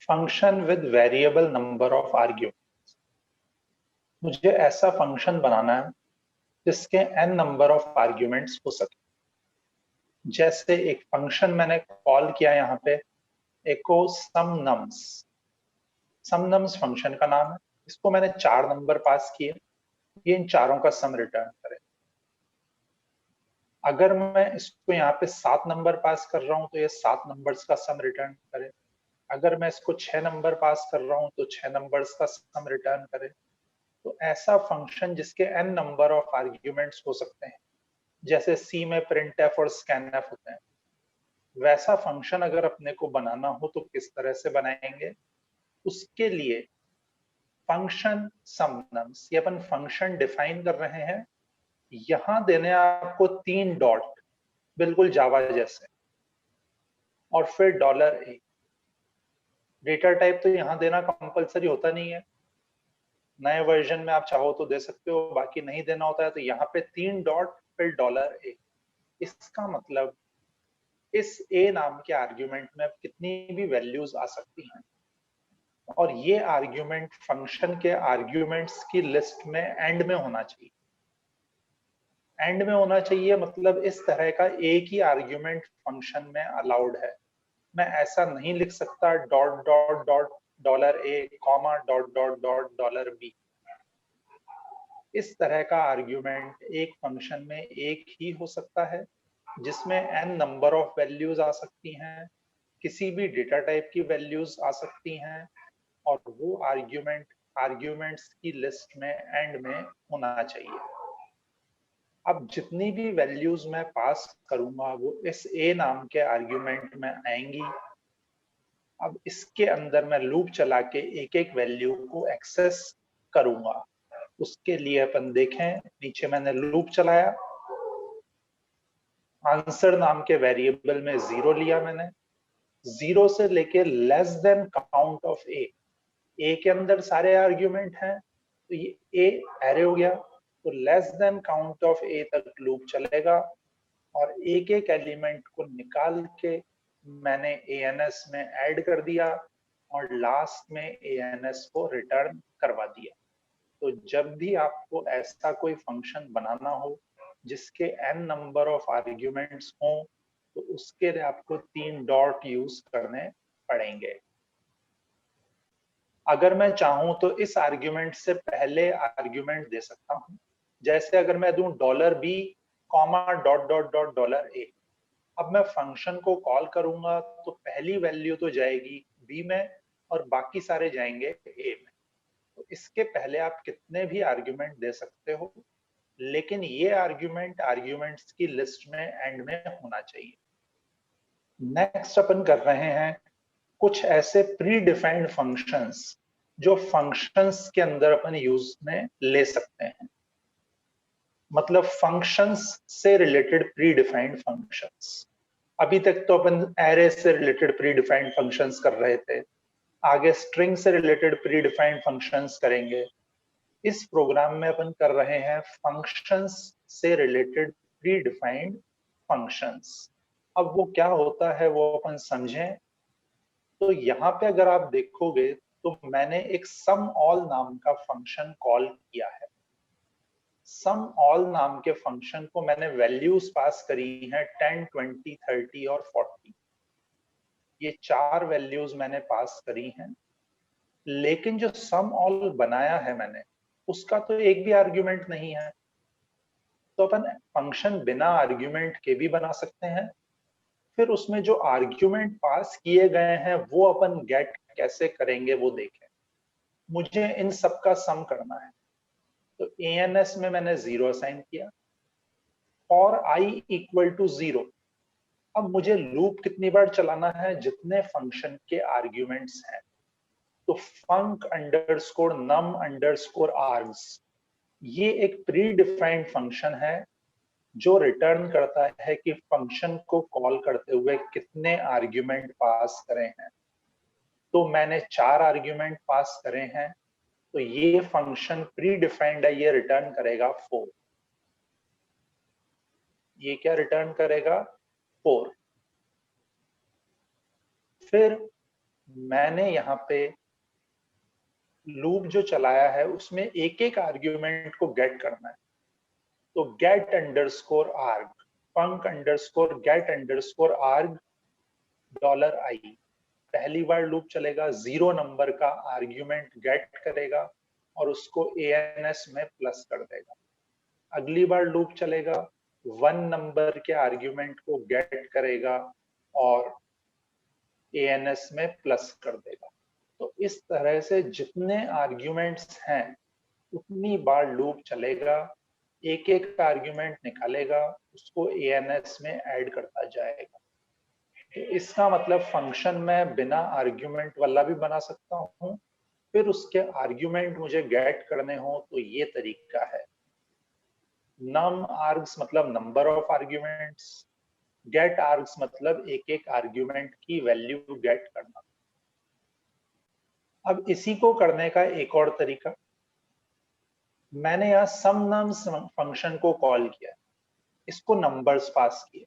Function with variable number of arguments. मुझे ऐसा function बनाना है जिसके n नंबर ऑफ आर्ग्यूमेंट्स हो सके। जैसे एक फंक्शन मैंने कॉल किया यहाँ पे, एको सम नम्स। सम नम्स फंक्शन का नाम है। इसको मैंने 4 नंबर पास किए, ये इन चारों का सम रिटर्न करे। अगर मैं इसको यहाँ पे 7 नंबर पास कर रहा हूँ तो ये 7 नंबर्स का सम रिटर्न करे। अगर मैं इसको 6 नंबर पास कर रहा हूँ तो 6 नंबर्स का सम रिटर्न करे। तो ऐसा फंक्शन जिसके n नंबर ऑफ आर्ग्यूमेंट्स हो सकते हैं, जैसे सी में printf और scanf होते हैं, वैसा फंक्शन अगर अपने को बनाना हो तो किस तरह से बनाएंगे। उसके लिए फंक्शन सम नम्स, ये अपन फंक्शन डिफाइन कर रहे हैं। यहां देने आपको 3 डॉट, बिल्कुल जावा जैसे, और फिर $a। डेटा टाइप तो यहां देना कंपलसरी होता नहीं है, नए वर्जन में आप चाहो तो दे सकते हो, बाकी नहीं देना होता है। तो यहाँ पे 3 डॉट फिर $a। इसका मतलब इस a नाम के आर्ग्यूमेंट में अब कितनी भी वैल्यूज आ सकती हैं, और ये आर्ग्यूमेंट फंक्शन के आर्ग्यूमेंट्स की लिस्ट में एंड में होना चाहिए। एंड में होना चाहिए मतलब इस तरह का एक ही आर्ग्यूमेंट फंक्शन में अलाउड है। मैं ऐसा नहीं लिख सकता dot dot dot $a comma dot dot dot $b। इस तरह का आर्ग्यूमेंट एक फंक्शन में एक ही हो सकता है, जिसमें n नंबर ऑफ वैल्यूज आ सकती हैं, किसी भी डेटा टाइप की वैल्यूज आ सकती हैं, और वो आर्ग्यूमेंट्स की लिस्ट में एंड में होना चाहिए। अब जितनी भी वैल्यूज मैं पास करूंगा वो इस a नाम के आर्ग्यूमेंट में आएंगी। अब इसके अंदर मैं लूप चला के एक एक वैल्यू को एक्सेस करूंगा। उसके लिए अपन देखें, नीचे मैंने लूप चलाया, आंसर नाम के वेरिएबल में 0 लिया मैंने। 0 से लेके लेस देन काउंट ऑफ ए के अंदर सारे आर्ग्यूमेंट हैं, तो ये ए एरे हो गया। तो लेस देन काउंट ऑफ ए तक लूप चलेगा, और एक एक एलिमेंट को निकाल के मैंने एएनएस में ऐड कर दिया, और लास्ट में एएनएस को रिटर्न करवा दिया। तो जब भी आपको ऐसा कोई फंक्शन बनाना हो जिसके n नंबर ऑफ आर्ग्यूमेंट्स हों, तो उसके लिए आपको 3 डॉट यूज करने पड़ेंगे। अगर मैं चाहूं तो इस आर्ग्यूमेंट से पहले आर्ग्यूमेंट दे सकता हूं। जैसे अगर मैं दूं $b comma dot dot dot $a। अब मैं फंक्शन को कॉल करूंगा तो पहली वैल्यू तो जाएगी b में, और बाकी सारे जाएंगे a में। तो इसके पहले आप कितने भी आर्ग्यूमेंट दे सकते हो, लेकिन ये आर्ग्यूमेंट आर्ग्यूमेंट्स की लिस्ट में एंड में होना चाहिए। नेक्स्ट अपन कर रहे हैं कुछ ऐसे प्री डिफाइंड फंक्शंस जो फंक्शंस के अंदर अपन यूज में ले सकते हैं। मतलब फंक्शंस से रिलेटेड प्री डिफाइंड फंक्शंस। अभी तक तो अपन एरे से रिलेटेड प्री डिफाइंड फंक्शंस कर रहे थे, आगे स्ट्रिंग से रिलेटेड प्री डिफाइंड फंक्शंस करेंगे। इस प्रोग्राम में अपन कर रहे हैं फंक्शंस से रिलेटेड प्री डिफाइंड फंक्शंस। अब वो क्या होता है वो अपन समझें। तो यहाँ पे अगर आप देखोगे तो मैंने एक सम ऑल नाम का फंक्शन कॉल किया है। सम ऑल नाम के फंक्शन को मैंने वैल्यूज पास करी हैं 10, 20, 30 और 40। ये 4 वैल्यूज मैंने पास करी हैं, लेकिन जो सम ऑल बनाया है मैंने, उसका तो एक भी आर्ग्यूमेंट नहीं है। तो अपन फंक्शन बिना आर्ग्यूमेंट के भी बना सकते हैं। फिर उसमें जो आर्ग्यूमेंट पास किए गए हैं वो अपन गेट कैसे करेंगे वो देखें। मुझे इन सब का सम करना है, तो एएनएस में मैंने 0 असाइन किया, और i इक्वल टू 0। अब मुझे लूप कितनी बार चलाना है, जितने फंक्शन के आर्ग्यूमेंट्स हैं। तो फंक अंडरस्कोर नम अंडरस्कोर आर्ग्स, ये एक प्री डिफाइंड फंक्शन है जो रिटर्न करता है कि फंक्शन को कॉल करते हुए कितने आर्ग्यूमेंट पास करे हैं। तो मैंने 4 आर्ग्यूमेंट पास करे हैं, तो ये फंक्शन प्री डिफाइंड है, ये रिटर्न करेगा 4। ये क्या रिटर्न करेगा? 4। फिर मैंने यहाँ पे लूप जो चलाया है उसमें एक एक आर्ग्यूमेंट को गेट करना है। तो get underscore arg, func underscore get underscore arg $i। पहली बार लूप चलेगा, 0 नंबर का आर्ग्यूमेंट गेट करेगा और उसको ANS में प्लस कर देगा। अगली बार लूप चलेगा, 1 नंबर के आर्ग्यूमेंट को गेट करेगा और ANS में प्लस कर देगा। तो इस तरह से जितने आर्ग्यूमेंट्स हैं उतनी बार लूप चलेगा, एक एक आर्ग्यूमेंट निकालेगा, उसको ANS में ऐड करता जाएगा। तो इसका मतलब फंक्शन में बिना आर्ग्यूमेंट वाला भी बना सकता हूँ, फिर उसके आर्ग्यूमेंट मुझे गेट करने हो तो ये तरीका है। नम आर्ग्स मतलब number of arguments, gate args मतलब एक एक आर्ग्यूमेंट की वैल्यू गेट करना। अब इसी को करने का एक और तरीका, मैंने यहाँ सम नम्स फंक्शन को कॉल किया, इसको नंबर्स पास किए।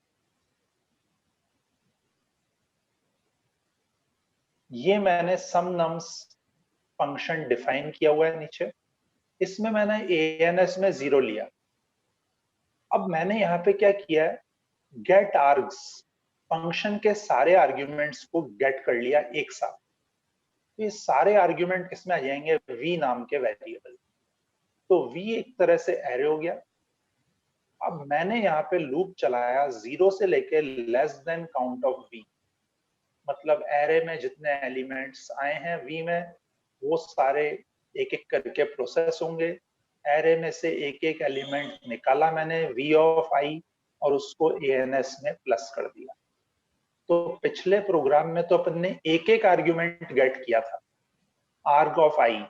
ये मैंने सम नम्स फंक्शन डिफाइन किया हुआ है नीचे, इसमें मैंने ANS में 0 लिया। अब मैंने यहाँ पे क्या किया है, गेट आर्ग्स फंक्शन के सारे आर्ग्यूमेंट्स को गेट कर लिया एक साथ। तो ये सारे आर्ग्यूमेंट किसमें आ जाएंगे, v नाम के वेरिएबल। तो v एक तरह से एरे हो गया। अब मैंने यहाँ पे लूप चलाया 0 से लेके less than count of v, मतलब एरे में जितने एलिमेंट्स आए हैं v में वो सारे एक एक करके प्रोसेस होंगे। एरे में से एक एक एलिमेंट निकाला मैंने v ऑफ i और उसको ANS में प्लस कर दिया। तो पिछले प्रोग्राम में तो अपन ने एक एक आर्ग्यूमेंट गेट किया था, arg ऑफ i,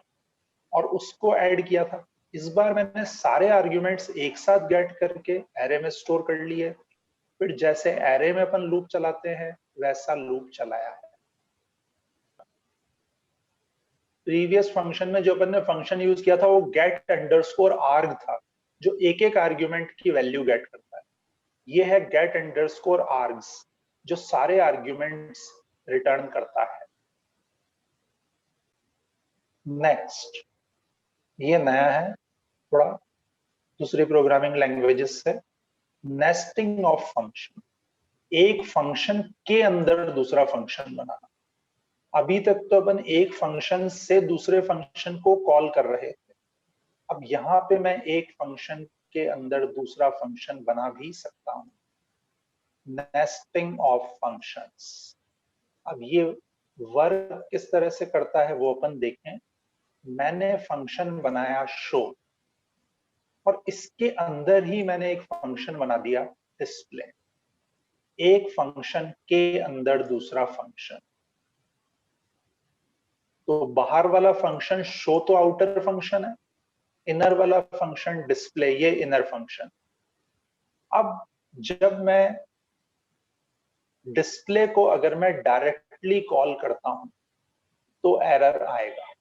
और उसको ऐड किया था। इस बार मैंने सारे आर्ग्यूमेंट्स एक साथ गेट करके एरे में स्टोर कर लिए, फिर जैसे एरे में अपन लूप चलाते हैं वैसा लूप चलाया है। प्रीवियस फंक्शन में जो अपन ने फंक्शन यूज किया था वो गेट अंडरस्कोर आर्ग था, जो एक एक आर्ग्यूमेंट की वैल्यू गेट करता है। ये है गेट अंडरस्कोर आर्ग्स, जो सारे आर्ग्यूमेंट्स रिटर्न करता है। नेक्स्ट, ये नया है थोड़ा दूसरी प्रोग्रामिंग लैंग्वेजेस से, नेस्टिंग ऑफ फंक्शन। एक फंक्शन के अंदर दूसरा फंक्शन बनाना। अभी तक तो अपन एक फंक्शन से दूसरे फंक्शन को कॉल कर रहे थे, अब यहाँ पे मैं एक फंक्शन के अंदर दूसरा फंक्शन बना भी सकता हूँ। Nesting of functions. अब ये वर्क किस तरह से करता है वो अपन देखें। मैंने फंक्शन बनाया शो, और इसके अंदर ही मैंने एक फंक्शन बना दिया डिस्प्ले। एक फंक्शन के अंदर दूसरा फंक्शन। तो बाहर वाला फंक्शन शो तो आउटर फंक्शन है, इनर वाला फंक्शन डिस्प्ले ये इनर फंक्शन। अब जब मैं डिस्प्ले को अगर मैं डायरेक्टली कॉल करता हूं तो एरर आएगा,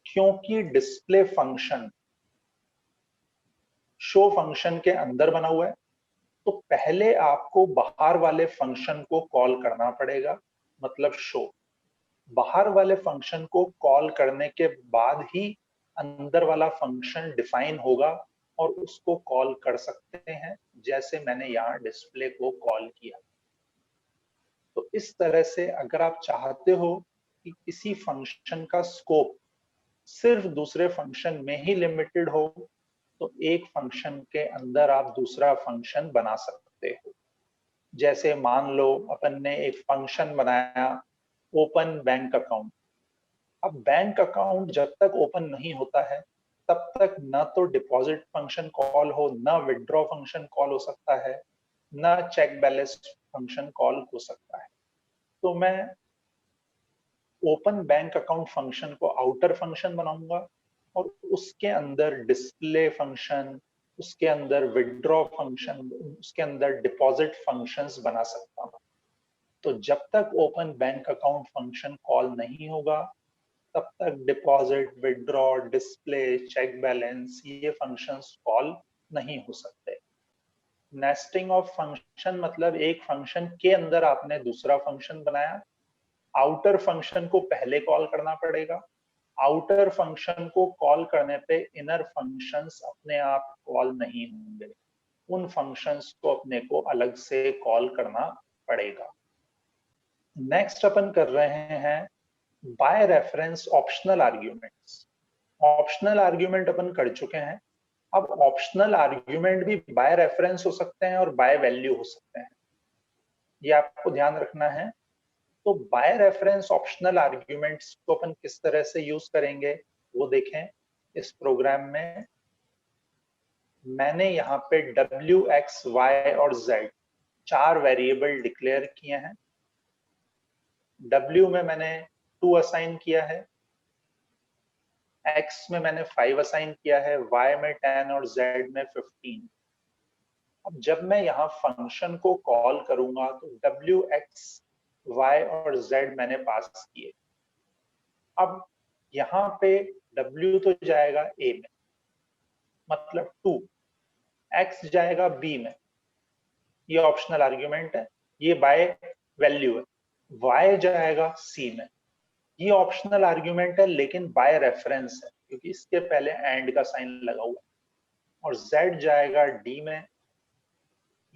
क्योंकि डिस्प्ले फंक्शन शो फंक्शन के अंदर बना हुआ है। तो पहले आपको बाहर वाले फंक्शन को कॉल करना पड़ेगा, मतलब शो। बाहर वाले फंक्शन को कॉल करने के बाद ही अंदर वाला फंक्शन डिफाइन होगा और उसको कॉल कर सकते हैं, जैसे मैंने यहाँ डिस्प्ले को कॉल किया। तो इस तरह से अगर आप चाहते हो कि किसी फंक्शन का स्कोप सिर्फ दूसरे फंक्शन में ही लिमिटेड हो, तो एक फंक्शन के अंदर आप दूसरा फंक्शन बना सकते हो। जैसे मान लो अपन ने एक फंक्शन बनाया ओपन बैंक अकाउंट। अब बैंक अकाउंट जब तक ओपन नहीं होता है तब तक न तो डिपॉजिट फंक्शन कॉल हो, न विड्रॉ फंक्शन कॉल हो सकता है, न चेक बैलेंस फंक्शन कॉल हो सकता है। तो मैं ओपन बैंक अकाउंट फंक्शन को आउटर फंक्शन बनाऊंगा और उसके अंदर डिस्प्ले फंक्शन, उसके अंदर विड्रॉ फंक्शन, उसके अंदर डिपॉजिट फंक्शंस बना सकता हूं। तो जब तक open bank account function call नहीं होगा तब तक deposit, withdraw, display, check balance ये फंक्शंस कॉल नहीं हो सकते। नेस्टिंग ऑफ फंक्शन मतलब एक फंक्शन के अंदर आपने दूसरा फंक्शन बनाया आउटर फंक्शन को पहले कॉल करना पड़ेगा। आउटर फंक्शन को कॉल करने पे इनर फंक्शंस अपने आप कॉल नहीं होंगे, उन फंक्शंस को अपने को अलग से कॉल करना पड़ेगा। नेक्स्ट अपन कर रहे हैं by reference optional arguments. Optional argument अपन कर चुके हैं। अब ऑप्शनल आर्ग्यूमेंट भी बाय रेफरेंस हो सकते हैं और बाय वैल्यू हो सकते हैं, ये आपको ध्यान रखना है। तो बाय रेफरेंस ऑप्शनल आर्ग्यूमेंट्स को अपन किस तरह से यूज करेंगे वो देखें। इस प्रोग्राम में मैंने यहाँ पे w, x, y और z 4 वेरिएबल डिक्लेयर किए हैं। w में मैंने 2 असाइन किया है, x में मैंने 5 असाइन किया है, y में 10 और z में 15। अब जब मैं यहाँ फंक्शन को कॉल करूंगा तो w, x, y और z मैंने पास किए। अब यहाँ पे w तो जाएगा a में, मतलब 2, x जाएगा b में, ये ऑप्शनल आर्ग्यूमेंट है, ये बाय वैल्यू है। y जाएगा c में, ये ऑप्शनल आर्ग्यूमेंट है लेकिन बाय रेफरेंस है क्योंकि इसके पहले एंड का साइन लगा हुआ है। और z जाएगा d में,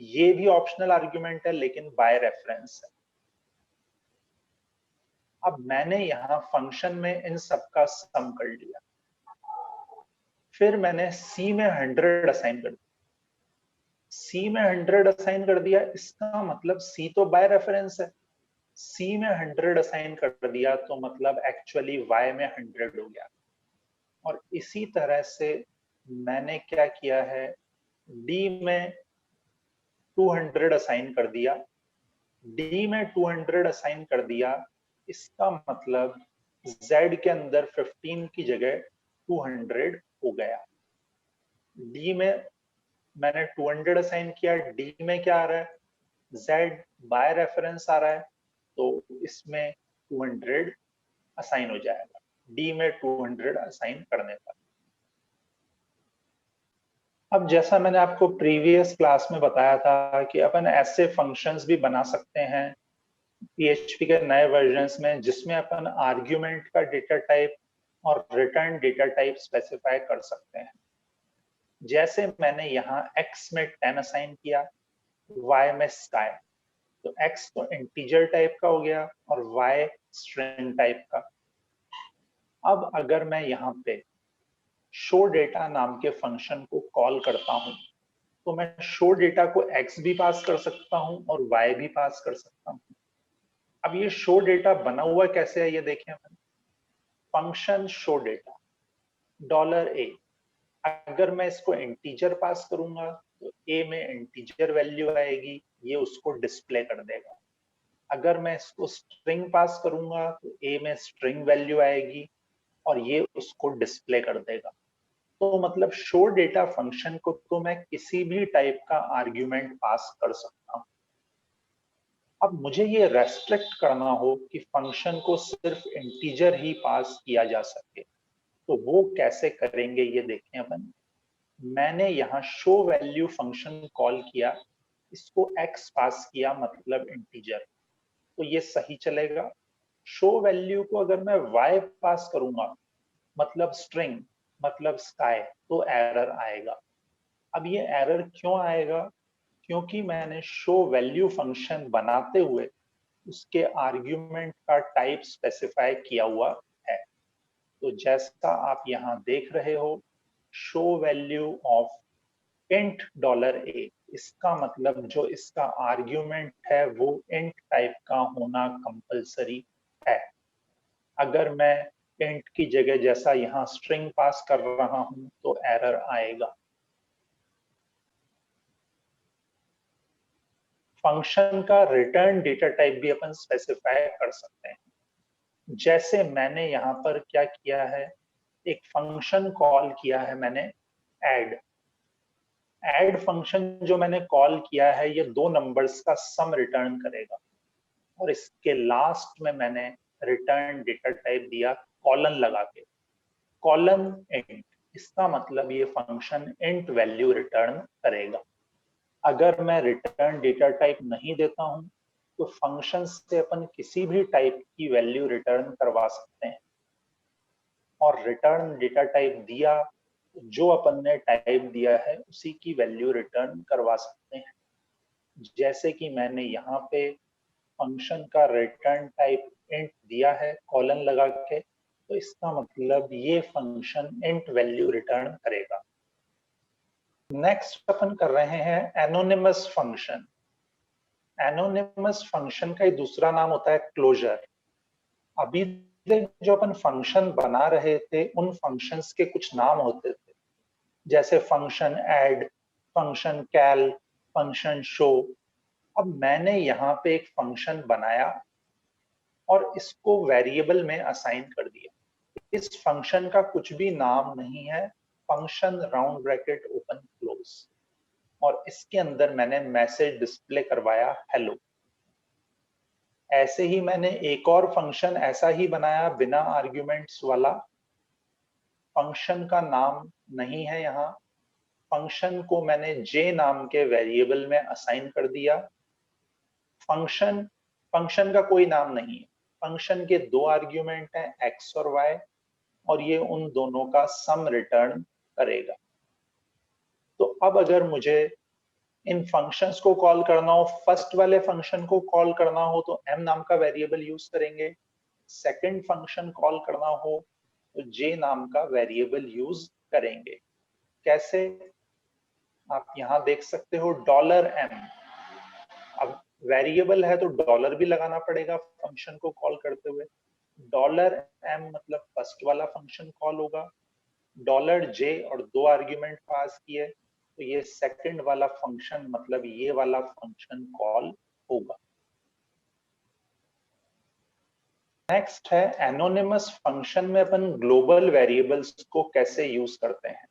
ये भी ऑप्शनल आर्ग्यूमेंट है लेकिन बाय रेफरेंस है। अब मैंने यहाँ फंक्शन में इन सबका सम कर लिया, फिर मैंने c में 100 असाइन कर दिया। c में 100 असाइन कर दिया, इसका मतलब c तो बाय रेफरेंस है, c में 100 असाइन कर दिया तो मतलब एक्चुअली y में 100 हो गया। और इसी तरह से मैंने क्या किया है, d में 200 असाइन कर दिया, d में 200 असाइन कर दिया, इसका मतलब z के अंदर 15 की जगह 200 हो गया। d में मैंने 200 असाइन किया, d में क्या आ रहा है, z बाय रेफरेंस आ रहा है तो इसमें 200 असाइन हो जाएगा, d में 200 असाइन करने पर। अब जैसा मैंने आपको प्रीवियस क्लास में बताया था कि अपन ऐसे फंक्शंस भी बना सकते हैं PHP के नए वर्जन्स में जिसमें अपन आर्ग्यूमेंट का डेटा टाइप और रिटर्न डेटा टाइप स्पेसिफाई कर सकते हैं। जैसे मैंने यहाँ x में 10 असाइन किया, y में स्काई, तो x तो इंटीजर टाइप का हो गया और y स्ट्रिंग टाइप का। अब अगर मैं यहाँ पे शो डेटा नाम के फंक्शन को कॉल करता हूँ तो मैं शो डेटा को x भी पास कर सकता हूँ और y भी पास कर सकता हूँ। अब ये शो डेटा बना हुआ कैसे है ये देखें अपन। फंक्शन शो डेटा $a, अगर मैं इसको इंटीजर पास करूंगा तो a में इंटीजर वैल्यू आएगी, ये उसको डिस्प्ले कर देगा। अगर मैं इसको स्ट्रिंग पास करूंगा तो a में स्ट्रिंग वैल्यू आएगी और ये उसको डिस्प्ले कर देगा। तो मतलब शो डेटा फंक्शन को तो मैं किसी भी टाइप का आर्ग्यूमेंट पास कर सकता हूँ। अब मुझे ये रेस्ट्रिक्ट करना हो कि फंक्शन को सिर्फ इंटीजर ही पास किया जा सके, तो वो कैसे करेंगे ये देखें अपन। मैंने यहाँ शो वैल्यू फंक्शन कॉल किया, इसको x पास किया मतलब इंटीजर, तो ये सही चलेगा। शो वैल्यू को अगर मैं y पास करूंगा मतलब स्ट्रिंग मतलब स्काई, तो एरर आएगा। अब ये एरर क्यों आएगा, क्योंकि मैंने शो वैल्यू फंक्शन बनाते हुए उसके आर्ग्यूमेंट का टाइप स्पेसिफाई किया हुआ है। तो जैसा आप यहाँ देख रहे हो, show value of int $a, इसका मतलब जो इसका आर्ग्यूमेंट है वो इंट टाइप का होना कंपलसरी है। अगर मैं इंट की जगह जैसा यहाँ स्ट्रिंग पास कर रहा हूं तो एरर आएगा। फंक्शन का रिटर्न डेटा टाइप भी अपन स्पेसिफाई कर सकते हैं। जैसे मैंने यहाँ पर क्या किया है, एक फंक्शन कॉल किया है मैंने ऐड फंक्शन जो मैंने कॉल किया है ये 2 नंबर्स का सम रिटर्न करेगा और इसके लास्ट में मैंने रिटर्न डेटा टाइप दिया कॉलन लगा के, कॉलन इंट। इसका मतलब ये फंक्शन इंट वैल्यू रिटर्न करेगा। अगर मैं रिटर्न डेटा टाइप नहीं देता हूं तो फंक्शन से अपन किसी भी टाइप की वैल्यू रिटर्न करवा सकते हैं, और रिटर्न डेटा टाइप दिया, जो अपन ने टाइप दिया है उसी की वैल्यू रिटर्न करवा सकते हैं। जैसे कि मैंने यहाँ पे फंक्शन का रिटर्न टाइप इंट दिया है कॉलन लगा के, तो इसका मतलब ये फंक्शन इंट वैल्यू रिटर्न करेगा। नेक्स्ट अपन कर रहे हैं एनोनिमस फंक्शन। एनोनिमस फंक्शन का दूसरा नाम होता है क्लोजर। अभी जो अपन फंक्शन बना रहे थे उन फंक्शंस के कुछ नाम होते थे, जैसे फंक्शन ऐड, फंक्शन कैल, फंक्शन शो। अब मैंने यहाँ पे एक फंक्शन बनाया और इसको वेरिएबल में असाइन कर दिया। इस फंक्शन का कुछ भी नाम नहीं है, function round bracket open close, और इसके अंदर मैंने मैसेज डिस्प्ले करवाया हेलो। ऐसे ही मैंने एक और फंक्शन ऐसा ही बनाया बिना आर्ग्यूमेंट्स वाला। फंक्शन का नाम नहीं है यहाँ, फंक्शन को मैंने जे नाम के वेरिएबल में असाइन कर दिया। फंक्शन का कोई नाम नहीं है, फंक्शन के दो आर्ग्यूमेंट हैं एक्स और वाई, और ये उन दोनों का सम रिटर्न करेगा। तो अब अगर मुझे इन फंक्शंस को कॉल करना हो, फर्स्ट वाले फंक्शन को कॉल करना हो तो m नाम का वेरिएबल यूज करेंगे, सेकंड फंक्शन कॉल करना हो तो j नाम का वेरिएबल यूज करेंगे। कैसे, आप यहां देख सकते हो $m। अब वेरिएबल है तो डॉलर भी लगाना पड़ेगा फंक्शन को कॉल करते हुए। $m मतलब फर्स्ट वाला फंक्शन कॉल होगा, $j और दो आर्ग्यूमेंट पास किए तो ये सेकंड वाला फंक्शन मतलब ये वाला फंक्शन कॉल होगा। नेक्स्ट है एनोनिमस फंक्शन में अपन ग्लोबल वेरिएबल्स को कैसे यूज करते हैं।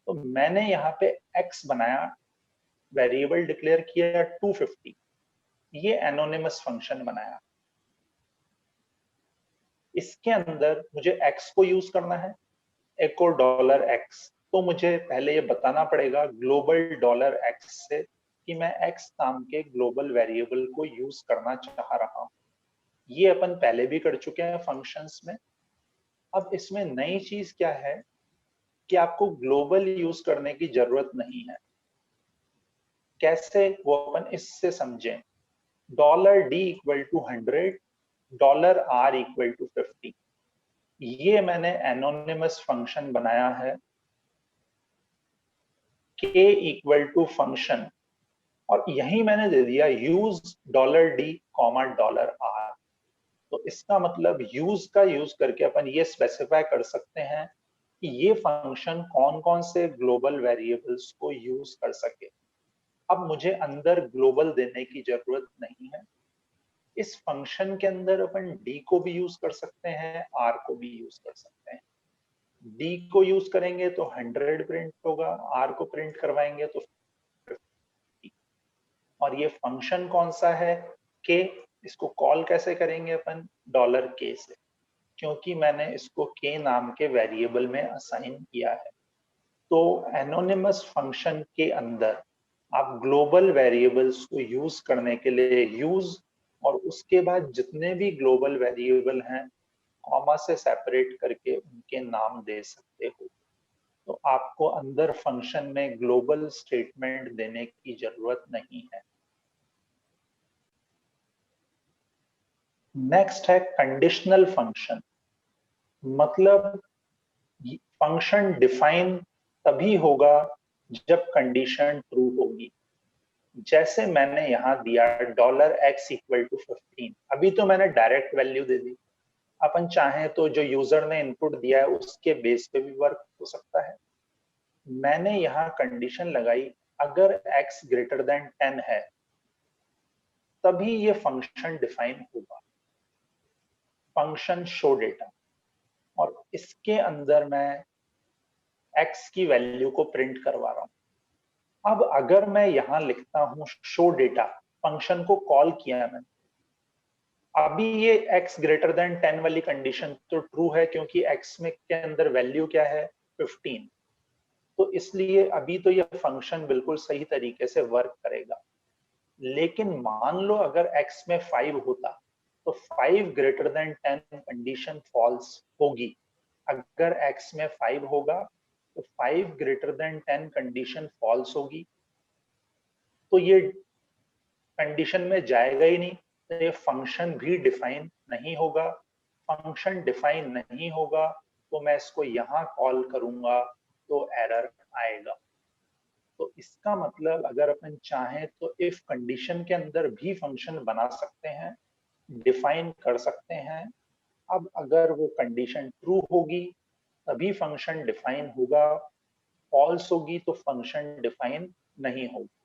तो मैंने यहाँ पे x बनाया, वेरिएबल डिक्लेयर किया 250, ये एनोनिमस फंक्शन बनाया। इसके अंदर मुझे x को यूज करना है, एको $x, तो मुझे पहले ये बताना पड़ेगा ग्लोबल $x से कि मैं x नाम के ग्लोबल वेरिएबल को यूज करना चाह रहा हूं। ये अपन पहले भी कर चुके हैं फंक्शंस में। अब इसमें नई चीज क्या है कि आपको ग्लोबल यूज करने की जरूरत नहीं है। कैसे, वो अपन इससे समझें। $d equal to 100, $r equal to 50, ये मैंने एनोनिमस फंक्शन बनाया है। k इक्वल टू फंक्शन, और यही मैंने दे दिया यूज $d, $r। तो इसका मतलब यूज का यूज करके अपन ये स्पेसिफाई कर सकते हैं कि ये फंक्शन कौन कौन से ग्लोबल वेरिएबल्स को यूज कर सके। अब मुझे अंदर ग्लोबल देने की जरूरत नहीं है। इस फंक्शन के अंदर अपन d को भी यूज कर सकते हैं, r को भी यूज कर सकते हैं। d को यूज करेंगे तो 100 प्रिंट होगा, r को प्रिंट करवाएंगे तो 50। और ये फंक्शन कौन सा है, k। इसको कॉल कैसे करेंगे अपन, $k से, क्योंकि मैंने इसको k नाम के वेरिएबल में असाइन किया है। तो एनोनिमस फंक्शन के अंदर आप ग्लोबल वेरिएबल्स को यूज करने के लिए यूज, और उसके बाद जितने भी ग्लोबल वेरिएबल हैं कॉमा से सेपरेट करके उनके नाम दे सकते हो। तो आपको अंदर फंक्शन में ग्लोबल स्टेटमेंट देने की जरूरत नहीं है। नेक्स्ट है कंडीशनल फंक्शन। मतलब फंक्शन डिफाइन तभी होगा जब कंडीशन ट्रू होगी। जैसे मैंने यहाँ दिया $x इक्वल टू 15, अभी तो मैंने डायरेक्ट वैल्यू दे दी। अपन चाहें तो जो यूजर ने इनपुट दिया है उसके बेस पे भी वर्क हो सकता है। मैंने यहाँ कंडीशन लगाई अगर x ग्रेटर देन 10 है तभी ये फंक्शन डिफाइन होगा, फंक्शन शो डेटा। और इसके अंदर मैं x की वैल्यू को प्रिंट करवा रहा हूं। अब अगर मैं यहां लिखता हूं शो डेटा, फंक्शन को कॉल किया मैंने, अभी ये x ग्रेटर देन 10 वाली कंडीशन तो ट्रू है क्योंकि x में के अंदर वैल्यू क्या है 15, तो इसलिए अभी तो ये फंक्शन बिल्कुल सही तरीके से वर्क करेगा। लेकिन मान लो अगर x में 5 होता तो 5 ग्रेटर देन 10 कंडीशन फॉल्स होगी। अगर x में 5 होगा तो 5 ग्रेटर देन 10 कंडीशन फॉल्स होगी, तो ये कंडीशन में जाएगा ही नहीं, तो ये फंक्शन भी डिफाइन नहीं होगा। फंक्शन डिफाइन नहीं होगा तो मैं इसको यहां कॉल करूंगा तो एरर आएगा। तो इसका मतलब अगर अपन चाहें तो इफ कंडीशन के अंदर भी फंक्शन बना सकते हैं, डिफाइन कर सकते हैं। अब अगर वो कंडीशन ट्रू होगी तभी फंक्शन डिफाइन होगा, फॉल्स होगी तो फंक्शन डिफाइन नहीं होगा।